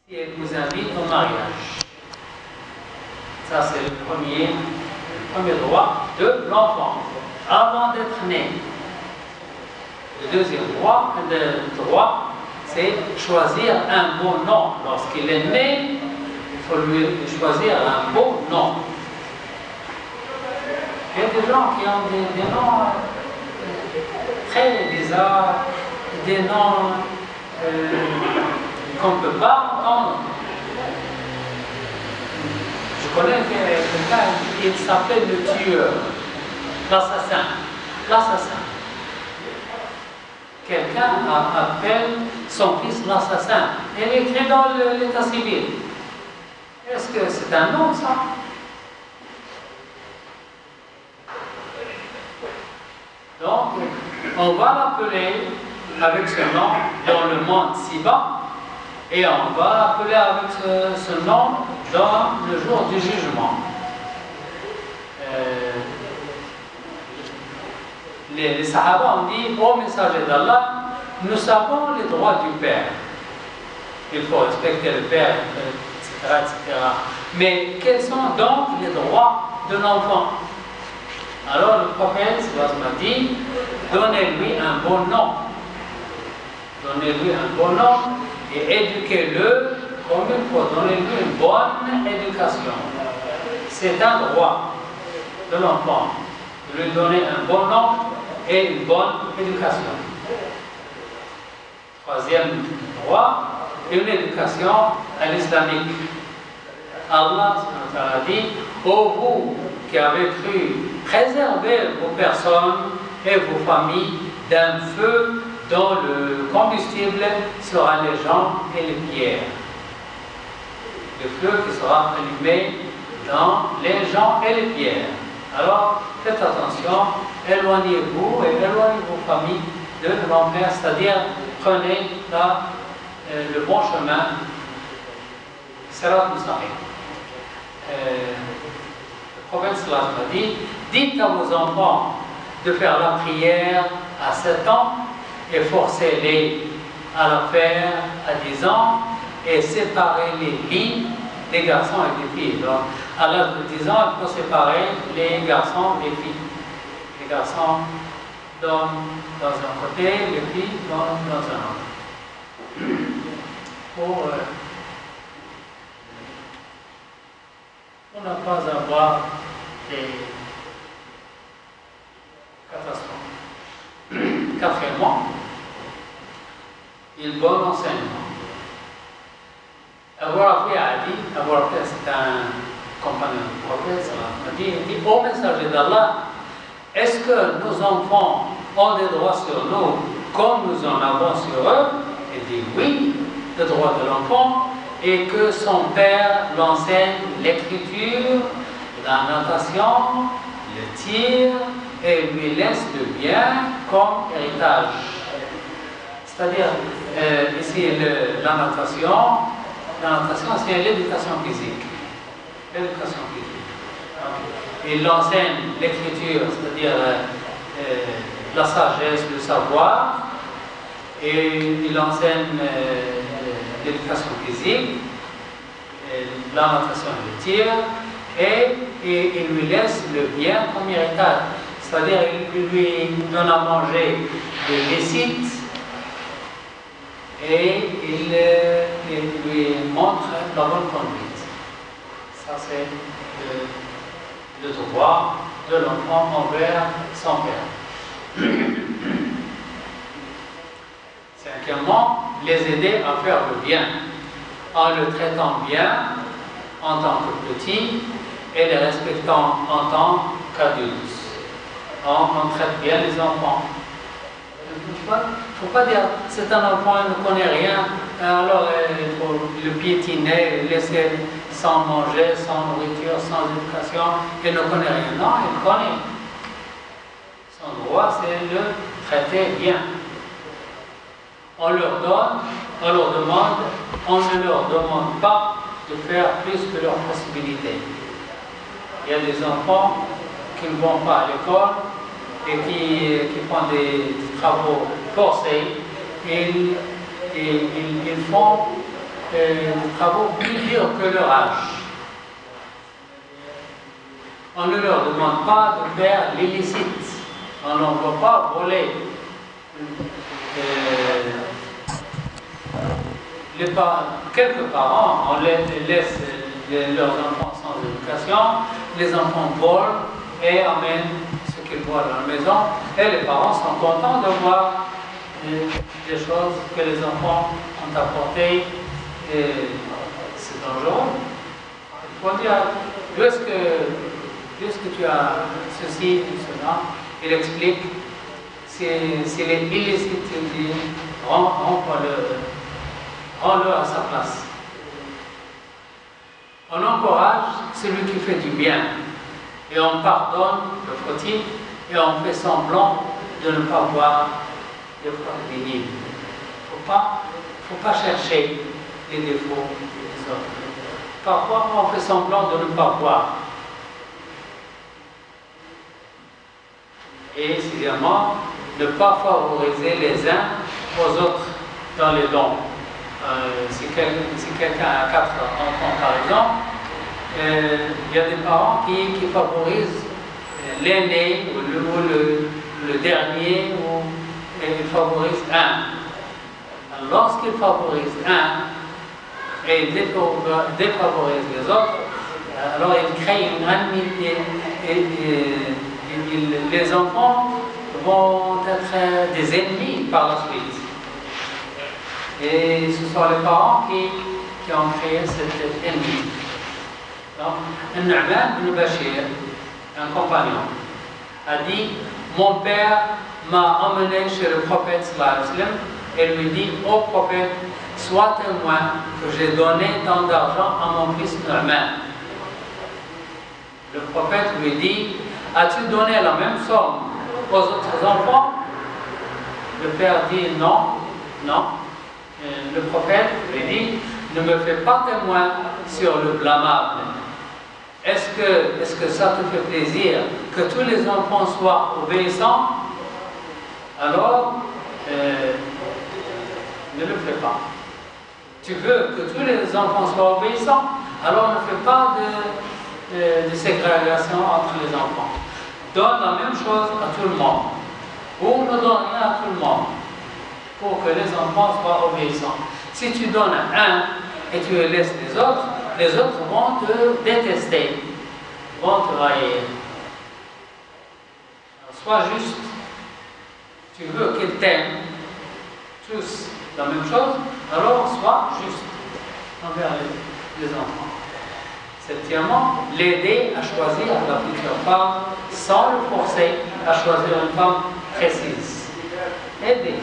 Si elle vous invite au mariage, ça c'est le premier droit de l'enfant, avant d'être né. Le deuxième droit, c'est choisir un bon nom. Lorsqu'il est né, il faut lui choisir un beau nom. Il y a des gens qui ont des noms très bizarres, des noms qu'on ne peut pas entendre. Je connais quelqu'un, il s'appelle le tueur, l'assassin. Quelqu'un appelle son fils l'assassin. Il est écrit dans l'état civil. Est-ce que c'est un nom, ça? Donc, on va l'appeler avec ce nom dans le monde ci-bas, et on va l'appeler avec ce nom dans le jour du jugement. Les Sahaba ont dit: ô messager d'Allah, nous savons les droits du père. Il faut respecter le père, etc., etc. Mais quels sont donc les droits de l'enfant? Alors le prophète m'a dit: donnez-lui un bon nom. Donnez-lui un bon nom et éduquez-le comme il faut. Donnez-lui une bonne éducation. C'est un droit de l'enfant de lui donner un bon nom et une bonne éducation. Troisième droit, une éducation à l'islamique. Allah a dit: ô vous qui avez cru, préservez vos personnes et vos familles d'un feu dont le combustible sera les gens et les pierres. Le feu qui sera allumé dans les gens et les pierres. Alors, faites attention, éloignez-vous et éloignez vos familles de l'enfer, c'est-à-dire prenez le bon chemin, Sirat Mustaqim. Le prophète sallallahu alayhi wa sallam a dit: dites à vos enfants de faire la prière à 7 ans et forcez-les à la faire à 10 ans et séparez les lits des garçons et des filles. Donc, à l'âge de 10 ans, il faut séparer les garçons des filles. Les garçons dans un côté, les filles dans un autre. Pour ne pas avoir des catastrophes. Quatrièmement, une bonne enseignement. Abu Rafi, c'est un compagnon du prophète, il dit: ô messager d'Allah, est-ce que nos enfants ont des droits sur nous comme nous en avons sur eux? Il dit: oui, le droit de l'enfant, et que son père l'enseigne l'écriture, la natation, le tir, et lui laisse le bien comme héritage. C'est-à-dire, ici, la natation, c'est l'éducation physique. L'éducation physique. Il enseigne l'écriture, c'est-à-dire la sagesse, le savoir, et il enseigne l'éducation physique, la natation et le tir, et il lui laisse le bien comme héritage. C'est-à-dire, il lui donne à manger de licite, et il lui montre la bonne conduite. Ça, c'est le droit de l'enfant envers son père. Cinquièmement, les aider à faire le bien, en le traitant bien en tant que petit et les respectant en tant qu'adultes. On traite bien les enfants. Il ne faut pas dire: c'est un enfant, il ne connaît rien, alors il faut le piétiner, le laisser sans manger, sans nourriture, sans éducation, il ne connaît rien. Non, il connaît. Son droit, c'est de le traiter bien. On leur donne, on leur demande, on ne leur demande pas de faire plus que leurs possibilités. Il y a des enfants qui ne vont pas à l'école et qui font des travaux forcés. Ils font des travaux plus durs que leur âge. On ne leur demande pas de faire l'illicite. On ne va pas voler. Quelques parents, on laisse leurs enfants sans éducation, les enfants volent et amènent ce qu'ils voient dans la maison, et les parents sont contents de voir des choses que les enfants ont apportées, et c'est dangereux. Il faut dire, puisque tu as ceci ou cela, il explique, s'il est illicite, il dit, rends-le à sa place. On encourage celui qui fait du bien et on pardonne le fautif et on fait semblant de ne pas voir des fois bénis. Il ne faut pas chercher les défauts des autres. Parfois, on fait semblant de ne pas voir. Et sixièmement, ne pas favoriser les uns aux autres dans les dons. Si quelqu'un a 4 enfants, par exemple, il y a des parents qui favorisent l'aîné ou le dernier, ou ils favorisent un. Lorsqu'ils favorisent un et défavorisent les autres, alors ils créent une amitié et les enfants vont être des ennemis par la suite. Et ce sont les parents qui ont créé cet ennemi. Donc, Nu'man ibn Bashir, un compagnon, a dit, mon père m'a emmené chez le prophète sallallahu alayhi wa sallam et lui dit, ô prophète, sois témoin que j'ai donné tant d'argent à mon fils Nu'man. Le prophète lui dit, as-tu donné la même somme aux autres enfants? Le père dit, non. Le prophète lui dit, ne me fais pas témoin sur le blâmable. Est-ce que ça te fait plaisir que tous les enfants soient obéissants? Alors, ne le fais pas. Tu veux que tous les enfants soient obéissants? Alors ne fais pas de ségrégation entre les enfants. Donne la même chose à tout le monde. Ou ne donne rien à tout le monde, pour que les enfants soient obéissants. Si tu donnes à un et tu laisses les autres vont te détester, vont te haïr. Sois juste. Tu veux qu'ils t'aiment tous la même chose, alors sois juste envers les enfants. Septièmement, l'aider à choisir la future femme sans le forcer à choisir une femme précise. Aider.